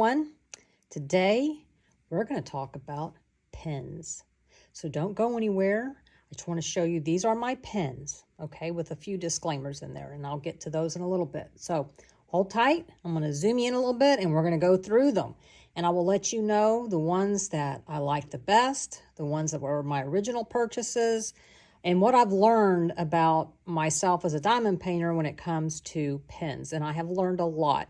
everyone. Today we're going to talk about pens. So don't go anywhere. I just want to show you these are my pens, okay, with a few disclaimers in there, and I'll get to those in a little bit. So hold tight. I'm going to zoom you in a little bit and we're going to go through them. And I will let you know the ones that I like the best, the ones that were my original purchases, and what I've learned about myself as a diamond painter when it comes to pens. And I have learned a lot.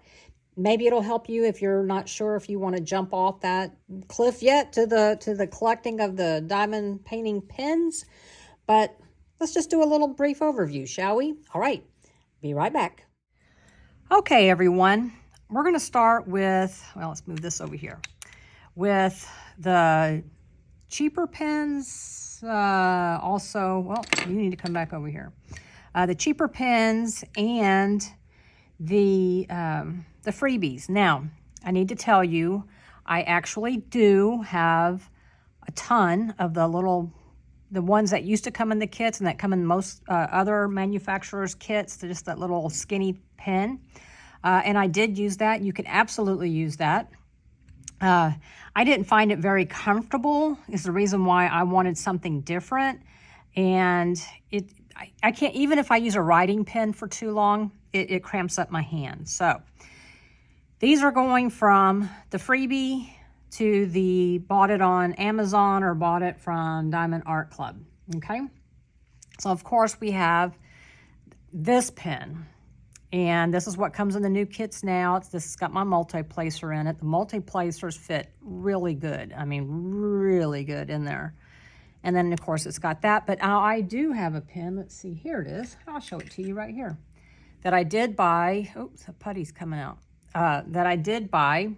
Maybe it'll help you if you're not sure if you want to jump off that cliff yet to the collecting of the diamond painting pens. But let's just do a little brief overview, shall we? All right, be right back. Okay, everyone, we're going to start with, well, let's move this over here, with the cheaper pens. Also, well, you need to come back over here. The cheaper pens and the freebies. Now, I need to tell you, I actually do have a ton of the ones that used to come in the kits and that come in most other manufacturers' kits, just that little skinny pen. And I did use that. You can absolutely use that. I didn't find it very comfortable is the reason why I wanted something different. And I can't, even if I use a writing pen for too long, it cramps up my hand. So these are going from the freebie to the bought it on Amazon or bought it from Diamond Art Club, okay? So of course we have this pen. And this is what comes in the new kits now. This has got my multi-placer in it. The multi-placers fit really good. I mean, really good in there. And then, of course, it's got that. But I do have a pen. Let's see. Here it is. I'll show it to you right here. That I did buy. Oops, the putty's coming out. That I did buy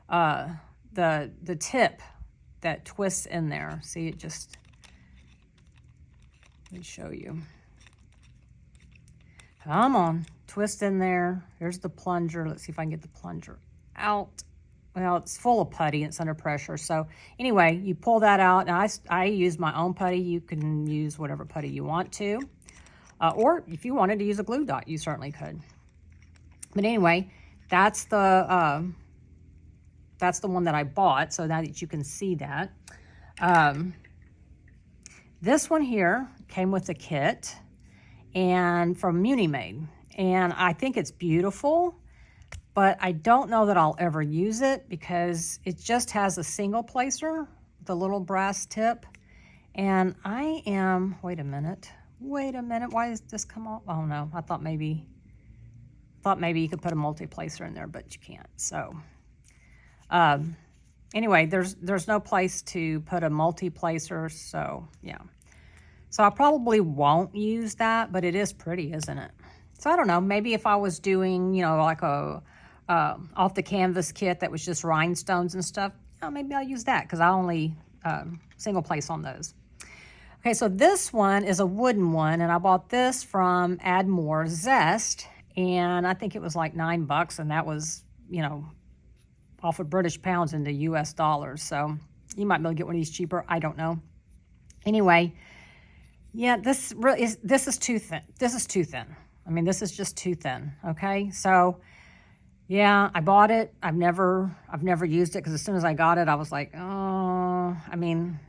the tip that twists in there. See, it just... Let me show you. Come on. Twist in there. Here's the plunger. Let's see if I can get the plunger out. Well, it's full of putty. It's under pressure. So anyway, you pull that out. Now, I use my own putty. You can use whatever putty you want to. Or if you wanted to use a glue dot, you certainly could. But anyway, that's the one that I bought, so now that you can see that. This one here came with a kit and from Munimade. And I think it's beautiful, but I don't know that I'll ever use it because it just has a single placer, the little brass tip. And I am, wait a minute, why does this come off? Oh no, I thought maybe you could put a multi-placer in there, but you can't. So anyway, there's no place to put a multi-placer, so yeah. So I probably won't use that, but it is pretty, isn't it? So I don't know, maybe if I was doing, you know, like a off the canvas kit that was just rhinestones and stuff, you know, maybe I'll use that because I only single place on those. Okay, so this one is a wooden one, and I bought this from Add More Zest, and I think it was like $9, and that was, you know, off of British pounds into US dollars. So you might be able to get one of these cheaper. I don't know. Anyway, yeah, this is too thin. This is too thin. I mean, this is just too thin, okay? So, yeah, I bought it. I've never used it because as soon as I got it, I was like, oh, I mean,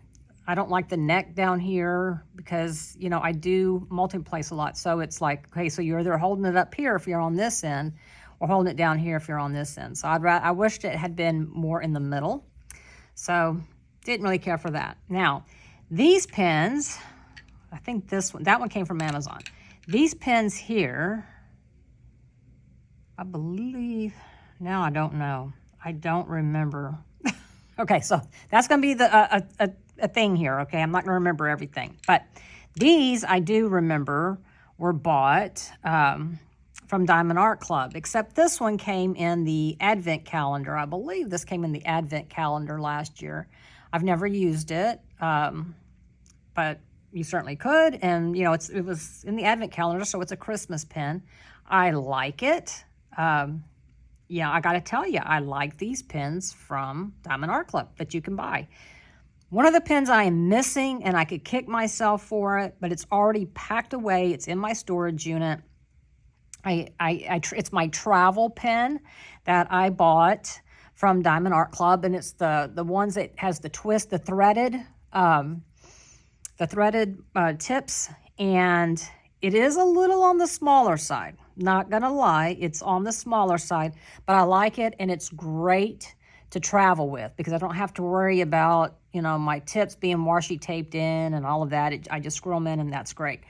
I don't like the neck down here because, you know, I do multi-place a lot. So it's like, okay, so you're either holding it up here if you're on this end or holding it down here if you're on this end. So I wished it had been more in the middle. So didn't really care for that. Now, these pens, I think that one came from Amazon. These pens here, I believe, now I don't know. I don't remember. Okay, so that's going to be a thing here, okay? I'm not going to remember everything. But these, I do remember, were bought from Diamond Art Club, except this one came in the Advent calendar. I believe this came in the Advent calendar last year. I've never used it, but you certainly could. And, you know, it was in the Advent calendar, so it's a Christmas pen. I like it. Yeah, I got to tell you, I like these pens from Diamond Art Club that you can buy. One of the pens I am missing, and I could kick myself for it, but it's already packed away. It's in my storage unit. It's my travel pen that I bought from Diamond Art Club, and it's the ones that has the twist, the threaded tips, and it is a little on the smaller side. Not gonna lie, it's on the smaller side, but I like it, and it's great to travel with because I don't have to worry about, you know, my tips being washi taped in and all of that. I just screw them in, and that's great.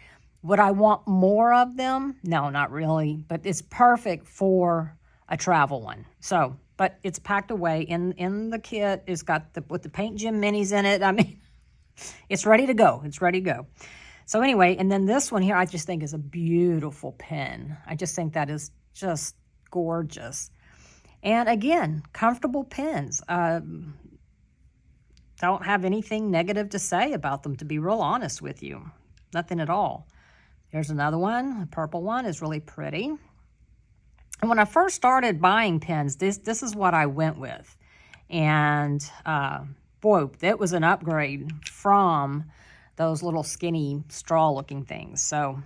Would I want more of them? No, not really, but it's perfect for a travel one. So, but it's packed away in the kit. It's got with the Paint Gym minis in it. I mean, it's ready to go. It's ready to go. So anyway, and then this one here, I just think is a beautiful pen. I just think that is just gorgeous. And again, comfortable pens. Don't have anything negative to say about them, to be real honest with you. Nothing at all. There's another one. The purple one is really pretty. And when I first started buying pens, this is what I went with. And boy, that was an upgrade from those little skinny straw-looking things. So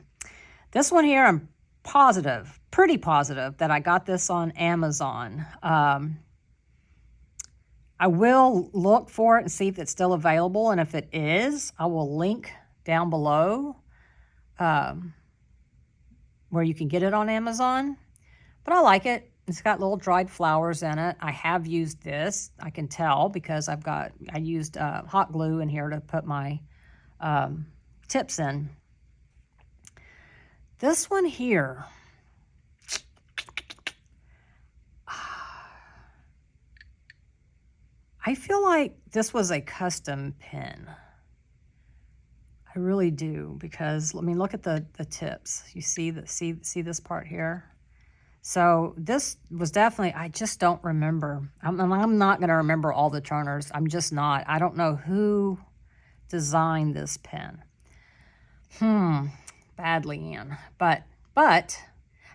this one here, I'm positive, pretty positive, that I got this on Amazon. I will look for it and see if it's still available. And if it is, I will link down below where you can get it on Amazon. But I like it. It's got little dried flowers in it. I have used this. I can tell because I used hot glue in here to put my tips in. This one here, I feel like this was a custom pen. I really do, because, I mean, look at the tips. You see this part here? So this was definitely, I just don't remember. I'm not going to remember all the turners. I'm just not. I don't know who designed this pen. Badly, Ann. But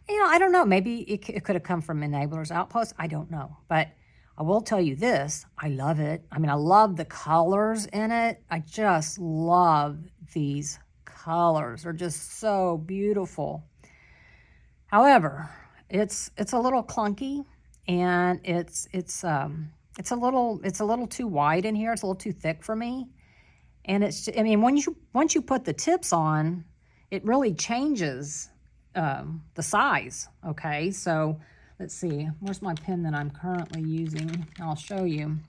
you know, I don't know. Maybe it could have come from Enablers Outpost. I don't know. But I will tell you this. I love it. I mean, I love the colors in it. I just love these colors. They're just so beautiful. However, it's a little clunky, and it's a little too wide in here. It's a little too thick for me. And I mean, once you put the tips on, it really changes the size. Okay, so let's see. Where's my pen that I'm currently using? I'll show you.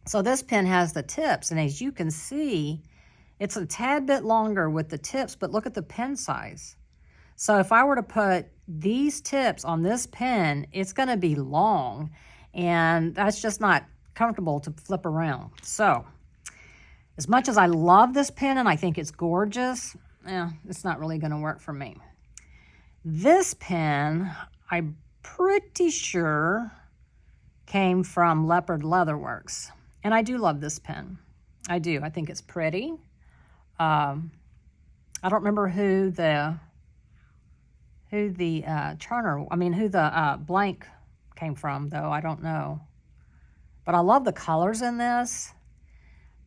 So this pen has the tips, and as you can see, it's a tad bit longer with the tips, but look at the pen size. So if I were to put these tips on this pen, it's going to be long, and that's just not comfortable to flip around. So as much as I love this pen and I think it's gorgeous, it's not really going to work for me. This pen, I'm pretty sure, came from Leopard Leatherworks, and I do love this pen. I do. I think it's pretty. I don't remember who the blank came from, though. I don't know. But I love the colors in this.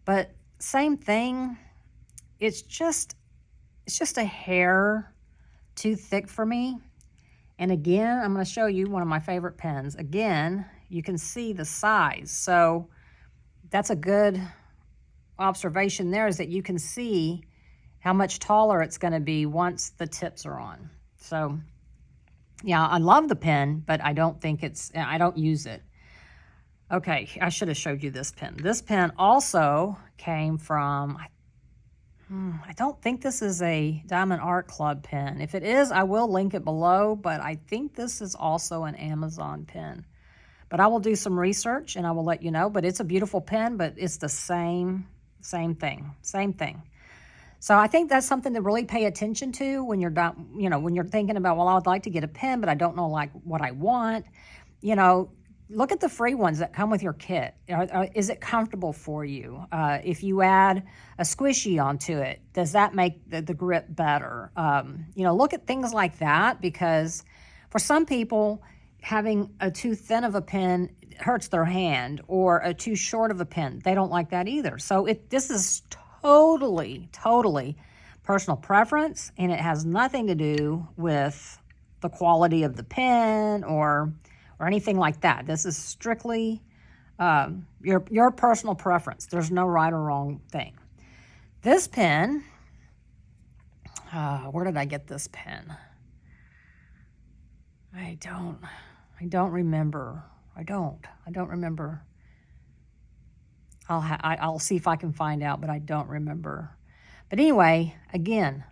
But same thing. It's just a hair too thick for me. And again, I'm going to show you one of my favorite pens. Again, you can see the size. So that's a good observation there, is that you can see how much taller it's going to be once the tips are on. So yeah, I love the pen, but I don't use it. Okay, I should have showed you this pen. This pen also came from, I don't think this is a Diamond Art Club pen. If it is, I will link it below, but I think this is also an Amazon pen. But I will do some research and I will let you know. But it's a beautiful pen, but it's the same thing. So I think that's something to really pay attention to when you're done, when you're thinking about, well, I would like to get a pen, but I don't know like what I want. Look at the free ones that come with your kit. Is it comfortable for you? If you add a squishy onto it, does that make the grip better? Look at things like that, because for some people, having a too thin of a pen hurts their hand, or a too short of a pen, they don't like that either. So this is totally personal preference, and it has nothing to do with the quality of the pen or anything like that. This is strictly your personal preference. There's no right or wrong thing. This pen, where did I get this pen? I don't remember. I don't remember. I'll see if I can find out, but I don't remember. But anyway, again,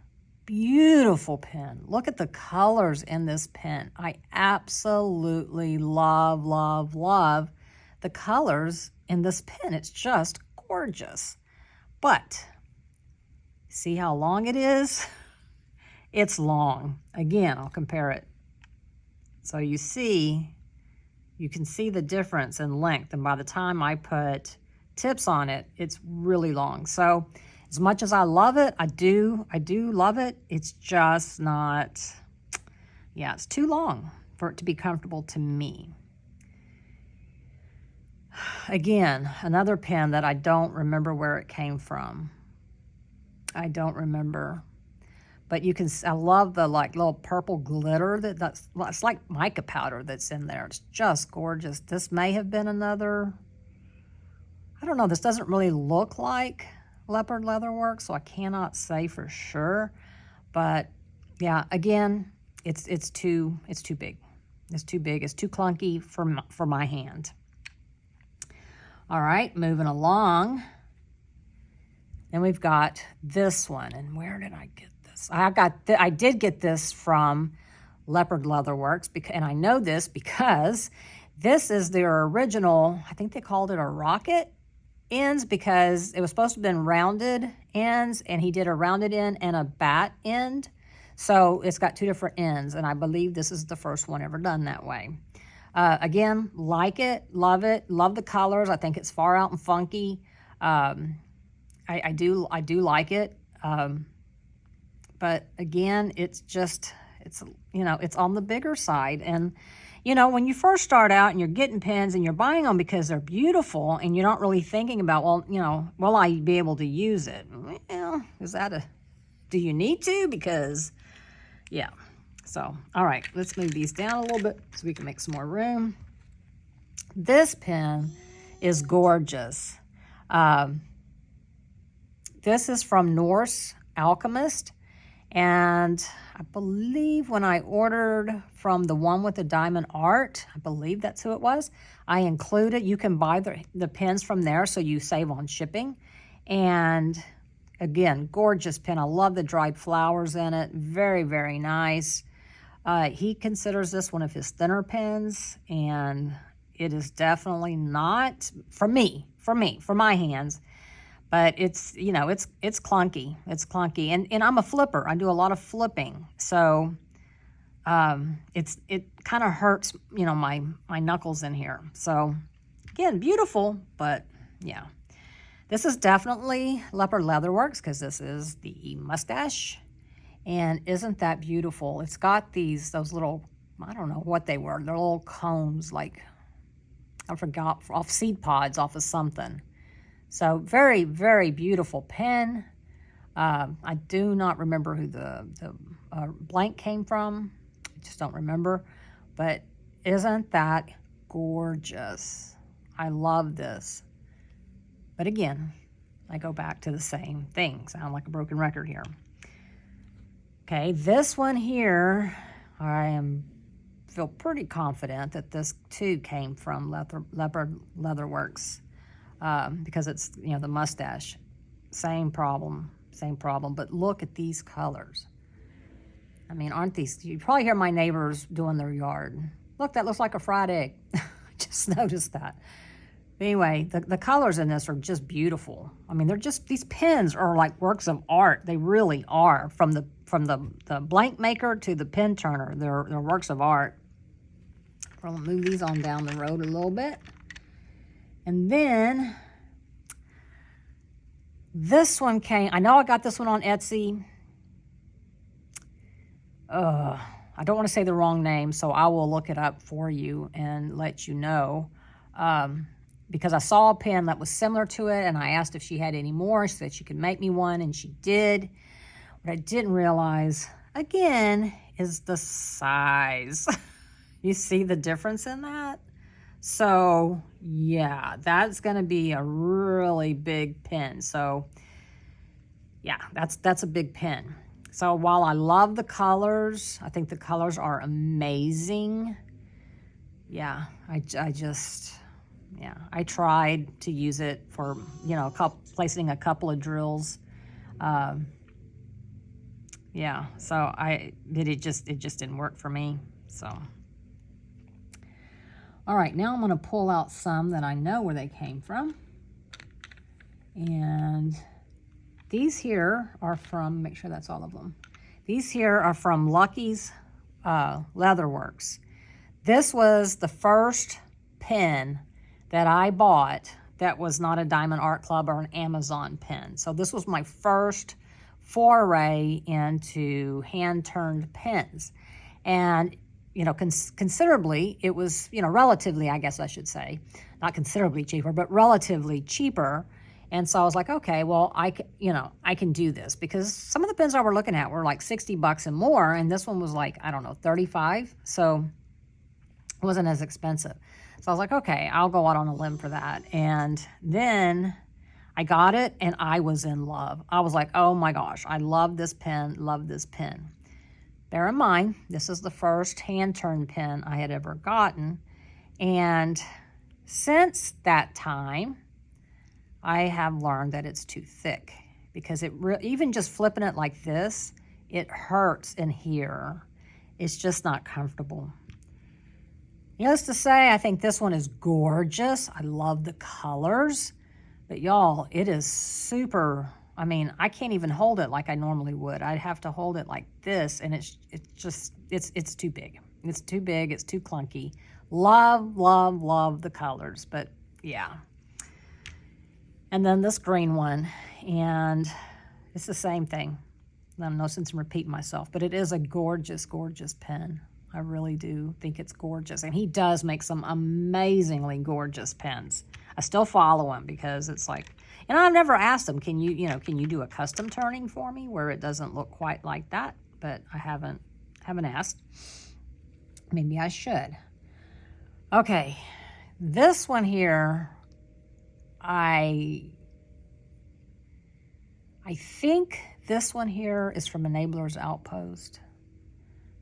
beautiful pen. Look at the colors in this pen. I absolutely love, love, love the colors in this pen. It's just gorgeous. But see how long it is? It's long. Again, I'll compare it. So you can see the difference in length. And by the time I put tips on it, it's really long. So as much as I love it, I do love it. It's just not, yeah, it's too long for it to be comfortable to me. Again, another pen that I don't remember where it came from. I don't remember. But you can, I love the like little purple glitter it's like mica powder that's in there. It's just gorgeous. This may have been another, I don't know, this doesn't really look like Leopard Leatherworks, so I cannot say for sure. But yeah, again, it's too big. It's too big. It's too clunky for my hand. All right, moving along. Then we've got this one, and where did I get this? I did get this from Leopard Leatherworks, and I know this because this is their original. I think they called it a rocket ends because it was supposed to have been rounded ends, and he did a rounded end and a bat end. So it's got two different ends, and I believe this is the first one ever done that way. Again, like it, love the colors. I think it's far out and funky. I do like it. But again, it's on the bigger side. And, when you first start out and you're getting pens and you're buying them because they're beautiful and you're not really thinking about, will I be able to use it? Well, do you need to? Because, yeah. So, all right, let's move these down a little bit so we can make some more room. This pen is gorgeous. This is from Norse Alchemist, and I believe when I ordered from the one with the diamond art, I believe that's who it was, I included, you can buy the pens from there so you save on shipping. And again, gorgeous pen. I love the dried flowers in it. Very, very nice. He considers this one of his thinner pens, and it is definitely not, for my hands. But it's, it's clunky. It's clunky. And I'm a flipper. I do a lot of flipping. So it kind of hurts, my knuckles in here. So again, beautiful, but yeah. This is definitely Leopard Leatherworks because this is the mustache. And isn't that beautiful? It's got those little, I don't know what they were. They're little cones, like, I forgot, off seed pods off of something. So very, very beautiful pen. I do not remember who the blank came from. I just don't remember. But isn't that gorgeous? I love this. But again, I go back to the same thing. Sound like a broken record here. Okay, this one here, feel pretty confident that this too came from Leopard Leatherworks. Because it's, the mustache. Same problem. But look at these colors. I mean, aren't these, you probably hear my neighbors doing their yard. Look, that looks like a fried egg. I just noticed that. But anyway, the colors in this are just beautiful. I mean, these pens are like works of art. They really are. From the blank maker to the pen turner, they're works of art. We'll move these on down the road a little bit. And then this one came, I know I got this one on Etsy. I don't want to say the wrong name, so I will look it up for you and let you know. Because I saw a pen that was similar to it, and I asked if she had any more. She said she could make me one, and she did. What I didn't realize, again, is the size. You see the difference in that? So yeah, that's going to be a really big pen. So yeah, that's a big pen. So while I love the colors, I think the colors are amazing. Yeah, I just, yeah, I tried to use it for, you know, placing a couple of drills. Yeah, so it just didn't work for me. So, all right, now I'm going to pull out some that I know where they came from. And these here are from, make sure that's all of them. These here are from Lucky's Leatherworks. This was the first pen that I bought that was not a Diamond Art Club or an Amazon pen. So this was my first foray into hand-turned pens. And, you know, considerably, it was, you know, relatively, I guess I should say, not considerably cheaper, but relatively cheaper. And so I was like, okay, well, I can do this, because some of the pens I were looking at were like 60 bucks and more. And this one was like, I don't know, 35. So it wasn't as expensive. So I was like, okay, I'll go out on a limb for that. And then I got it and I was in love. I was like, oh my gosh, I love this pen, love this pen. Bear in mind, this is the first hand-turned pen I had ever gotten. And since that time, I have learned that it's too thick, because even just flipping it like this, it hurts in here. It's just not comfortable. Needless to say, I think this one is gorgeous. I love the colors, but y'all, it is super, I mean, I can't even hold it like I normally would. I'd have to hold it like this, and it's too big. It's too big, it's too clunky. Love, love, love the colors, but yeah. And then this green one, and it's the same thing. No sense in repeating myself, but it is a gorgeous, gorgeous pen. I really do think it's gorgeous. And he does make some amazingly gorgeous pens. I still follow him, because it's like, and I've never asked him, can you do a custom turning for me where it doesn't look quite like that? But I haven't asked. Maybe I should. Okay, this one here, I think this one here is from Enabler's Outpost,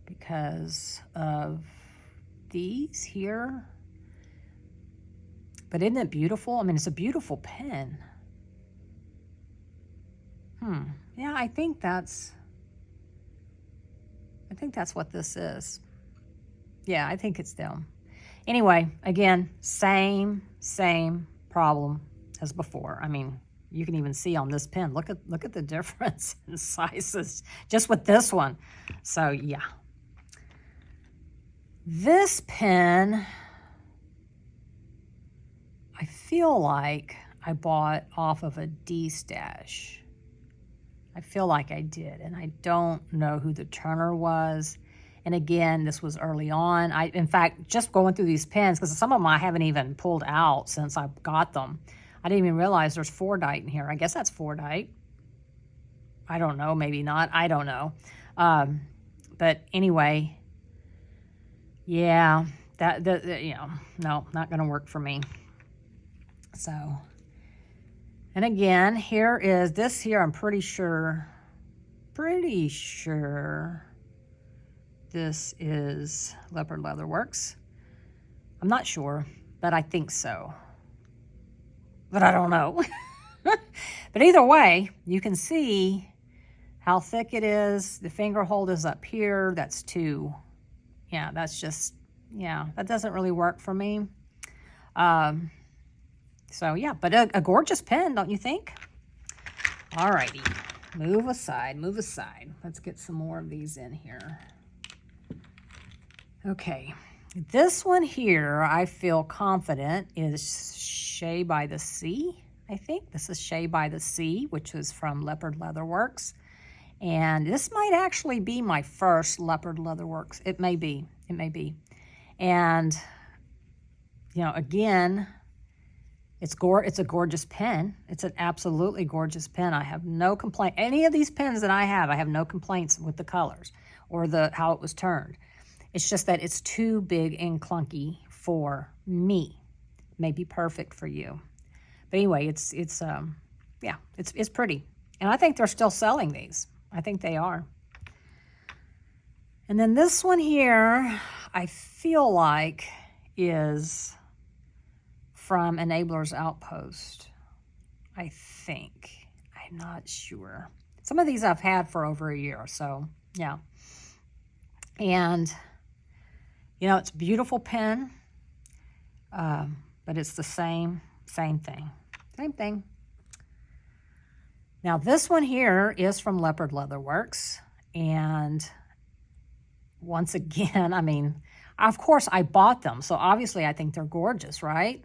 because of these here. But isn't it beautiful? I mean, it's a beautiful pen. Yeah, I think that's what this is. Yeah, I think it's them. Anyway, again, same problem as before. I mean, you can even see on this pen, look at the difference in sizes just with this one. So yeah. This pen, I feel like I bought off of a D-Stash. I feel like I did, and I don't know who the turner was. And again, this was early on. In fact, just going through these pens, because some of them I haven't even pulled out since I got them. I didn't even realize there's Fordite in here. I guess that's Fordite. I don't know, maybe not. I don't know. But anyway, yeah, no, not going to work for me. So, and again, here is this here. I'm pretty sure this is Leopard Leatherworks. I'm not sure, but I think so. But I don't know. But either way, you can see how thick it is. The finger hold is up here. That's two. Yeah, that's just, yeah, that doesn't really work for me. So yeah, but a gorgeous pen, don't you think? All righty, move aside. Let's get some more of these in here. Okay, this one here, I feel confident is Shea by the Sea, I think. This is Shea by the Sea, which was from Leopard Leatherworks. And this might actually be my first Leopard Leatherworks. It may be. And, you know, again, it's a gorgeous pen. It's an absolutely gorgeous pen. I have no complaint. Any of these pens that I have no complaints with the colors or how it was turned. It's just that it's too big and clunky for me. May be perfect for you. But anyway, it's pretty. And I think they're still selling these. I think they are. And then this one here, I feel like is from Enabler's Outpost. I think. I'm not sure. Some of these I've had for over a year, so yeah. And, you know, it's a beautiful pen, but it's the same thing. Same thing. Now, this one here is from Leopard Leather Works, and once again, I mean, of course, I bought them, so obviously I think they're gorgeous, right?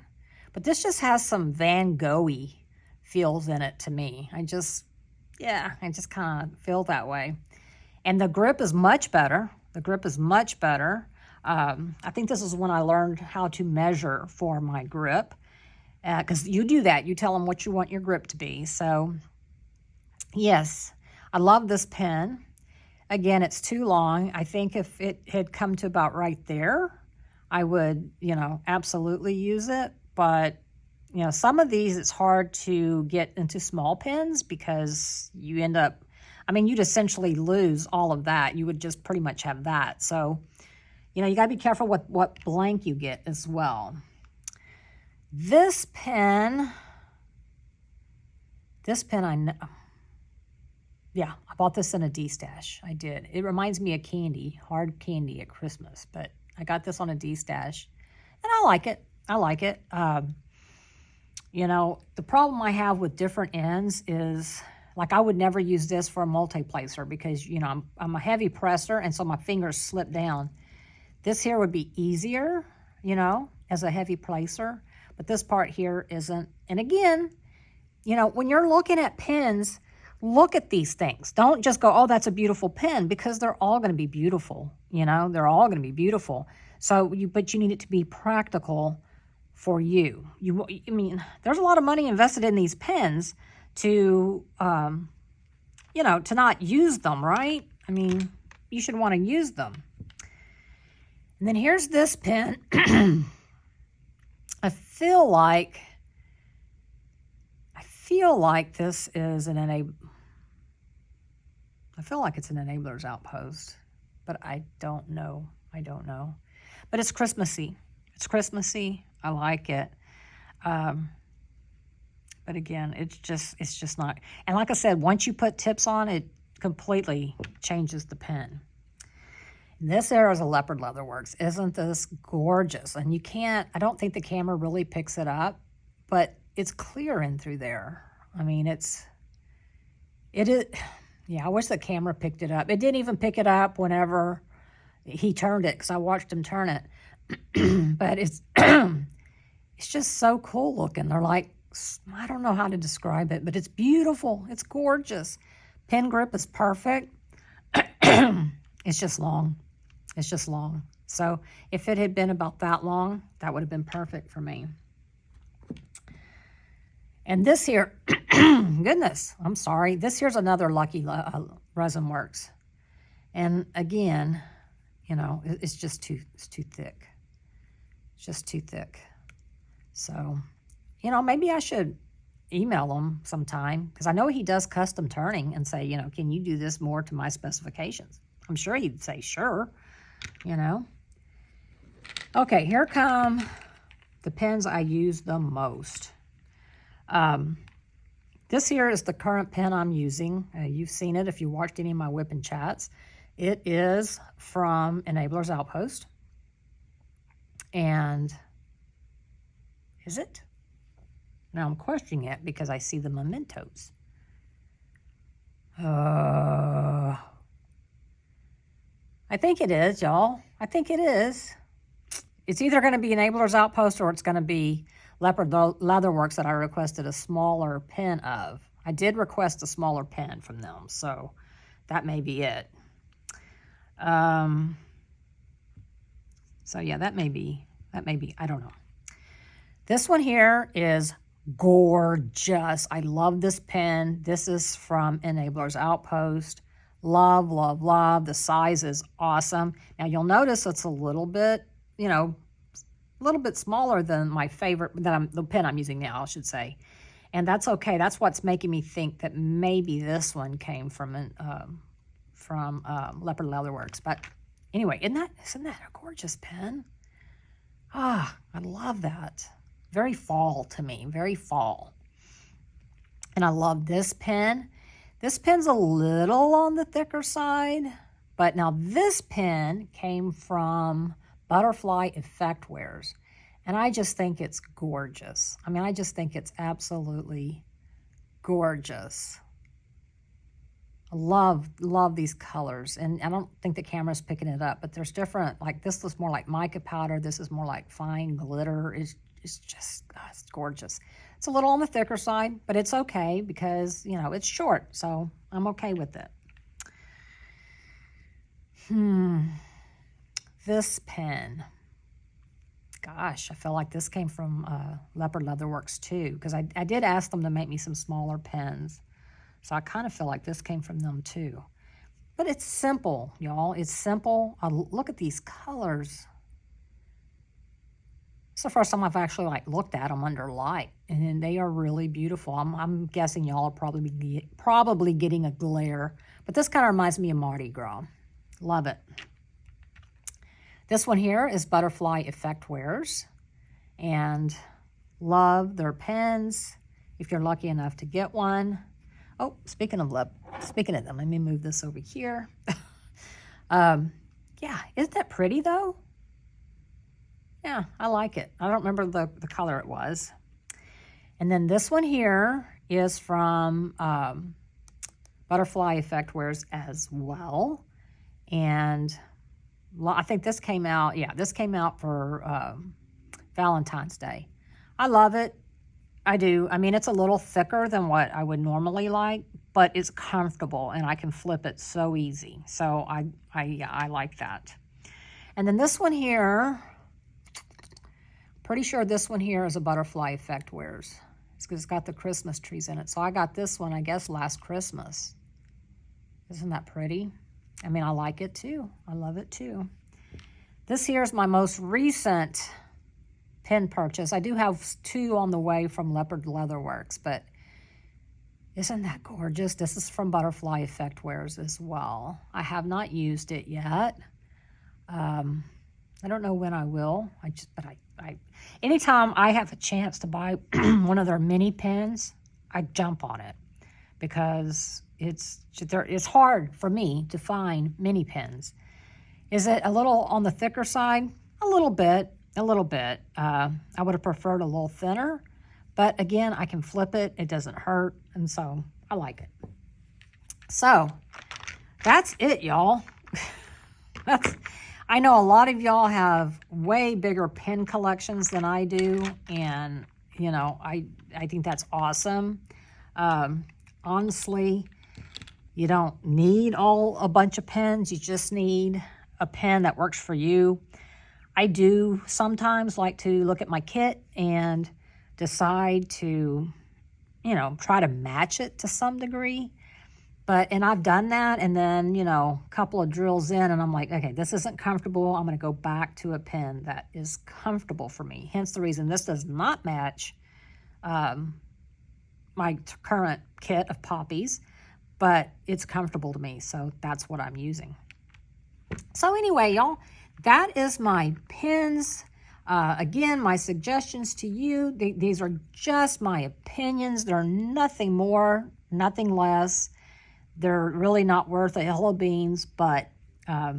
But this just has some Van Gogh-y feels in it to me. I just kind of feel that way. And the grip is much better. The grip is much better. I think this is when I learned how to measure for my grip, because you do that. You tell them what you want your grip to be. So, yes, I love this pen. Again, it's too long. I think if it had come to about right there, I would, absolutely use it. But, some of these, it's hard to get into small pens because you end up, you'd essentially lose all of that. You would just pretty much have that. So, you got to be careful what blank you get as well. This pen I know. Yeah, I bought this in a D-stash. I did. It reminds me of candy, hard candy at Christmas, but I got this on a D-stash, and I like it. The problem I have with different ends is, like, I would never use this for a multi-placer because, I'm a heavy presser, and so my fingers slip down. This here would be easier, as a heavy placer, but this part here isn't. And again, when you're looking at pens, look at these things. Don't just go, oh, that's a beautiful pen, because they're all going to be beautiful. They're all going to be beautiful. But you need it to be practical for you. There's a lot of money invested in these pens to, to not use them, right? You should want to use them. And then here's this pen. I feel like this is I feel like it's an Enabler's Outpost, but I don't know. But it's Christmassy. I like it. But again, it's just not. And like I said, once you put tips on, it completely changes the pen. And this here is a Leopard Leather Works. Isn't this gorgeous? And I don't think the camera really picks it up, but it's clear in through there. It is. Yeah, I wish the camera picked it up. It didn't even pick it up whenever he turned it, because I watched him turn it. But it's just so cool looking. They're like, I don't know how to describe it, but it's beautiful. It's gorgeous. Pen grip is perfect. It's just long. So if it had been about that long, that would have been perfect for me. And this here, goodness, I'm sorry. This here's another Lucky Resin Works. And again, it's too thick. It's just too thick. So, maybe I should email him sometime, because I know he does custom turning, and say, can you do this more to my specifications? I'm sure he'd say, sure, Okay, here come the pens I use the most. This here is the current pen I'm using. You've seen it if you watched any of my whipping chats. It is from Enabler's Outpost. And is it? Now I'm questioning it because I see the mementos. I think it is, y'all. I think it is. It's either going to be Enabler's Outpost or it's going to be Leopard Leather Works that I requested a smaller pen of. I did request a smaller pen from them, so that may be it. So yeah, that may be, I don't know. This one here is gorgeous. I love this pen. This is from Enabler's Outpost. Love, love, love. The size is awesome. Now you'll notice it's a little bit, a little bit smaller than my favorite, the pen I'm using now, I should say. And that's okay. That's what's making me think that maybe this one came from Leopard Leatherworks. But anyway, isn't that a gorgeous pen? Ah, I love that. Very fall to me, very fall. And I love this pen. This pen's a little on the thicker side, but now this pen came from Butterfly Effect Wares. And I just think it's gorgeous. I mean, I just think it's absolutely gorgeous. I love these colors. And I don't think the camera's picking it up, but there's different, like this is more like mica powder. This is more like fine glitter. It's just, it's gorgeous. It's a little on the thicker side, but it's okay because, you know, it's short. So I'm okay with it. This pen. Gosh, I feel like this came from Leopard Leatherworks too, because I did ask them to make me some smaller pens. So I kind of feel like this came from them too. But it's simple, y'all. It's simple. Look at these colors. It's the first time I've actually like looked at them under light, and they are really beautiful. I'm guessing y'all are probably getting a glare, but this kind of reminds me of Mardi Gras. Love it. This one here is Butterfly Effect Wares, and love their pens. If you're lucky enough to get one. Oh, speaking of them, let me move this over here. Yeah, isn't that pretty though? Yeah, I like it. I don't remember the color it was. And then this one here is from Butterfly Effect Wares as well. And I think this came out, yeah, this came out for Valentine's Day. I love it. I do. I mean, it's a little thicker than what I would normally like, but it's comfortable and I can flip it so easy. So I like that. And then this one here, pretty sure this one here is a Butterfly Effect Wares. It's got the Christmas trees in it. So I got this one, I guess, last Christmas. Isn't that pretty? I mean, I like it too. I love it too. This here is my most recent pen purchase. I do have two on the way from Leopard Leatherworks, but isn't that gorgeous? This is from Butterfly Effect Wares as well. I have not used it yet. I don't know when I will. Anytime I have a chance to buy one of their mini pens, I jump on it because it's hard for me to find mini pens. Is it a little on the thicker side? A little bit. I would have preferred a little thinner, but again, I can flip it. It doesn't hurt, and so I like it. So that's it, y'all. I know a lot of y'all have way bigger pen collections than I do, and you know, I think that's awesome. Honestly, you don't need a bunch of pens. You just need a pen that works for you. I do sometimes like to look at my kit and decide to, you know, try to match it to some degree. And I've done that, and then, you know, a couple of drills in, and I'm like, okay, this isn't comfortable. I'm going to go back to a pen that is comfortable for me. Hence the reason this does not match my current kit of poppies, but it's comfortable to me, so that's what I'm using. So anyway, y'all, that is my pens. Again, my suggestions to you, these are just my opinions. They're nothing more, nothing less. They're really not worth a hill of beans, but I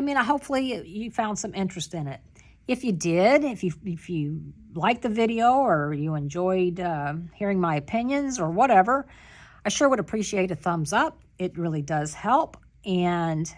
mean, hopefully you found some interest in it. If you did, if you liked the video or you enjoyed hearing my opinions or whatever, I sure would appreciate a thumbs up. It really does help. And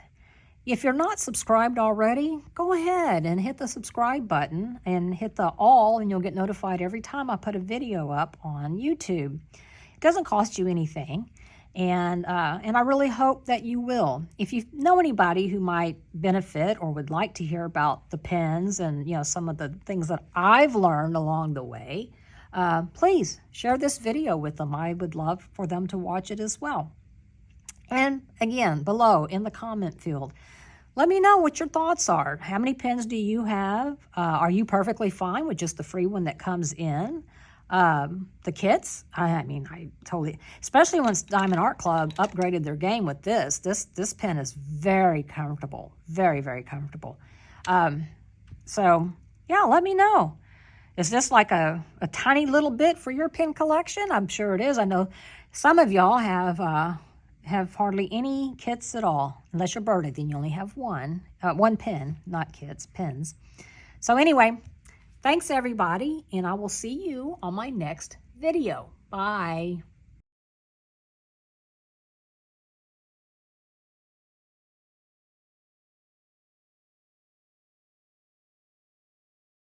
if you're not subscribed already, go ahead and hit the subscribe button and hit the all, and you'll get notified every time I put a video up on YouTube. It doesn't cost you anything, and I really hope that you will. If you know anybody who might benefit or would like to hear about the pens and, you know, some of the things that I've learned along the way, please share this video with them. I would love for them to watch it as well. And again, below in the comment field, let me know what your thoughts are. How many pens do you have? Are you perfectly fine with just the free one that comes in? The kits, I mean, I totally, especially once Diamond Art Club upgraded their game with this pen is very comfortable, very, very comfortable. So yeah, let me know. Is this like a tiny little bit for your pen collection? I'm sure it is. I know some of y'all have hardly any kits at all. Unless you're Berta, then you only have one pen, not kits, pens. So anyway, thanks everybody, and I will see you on my next video. Bye.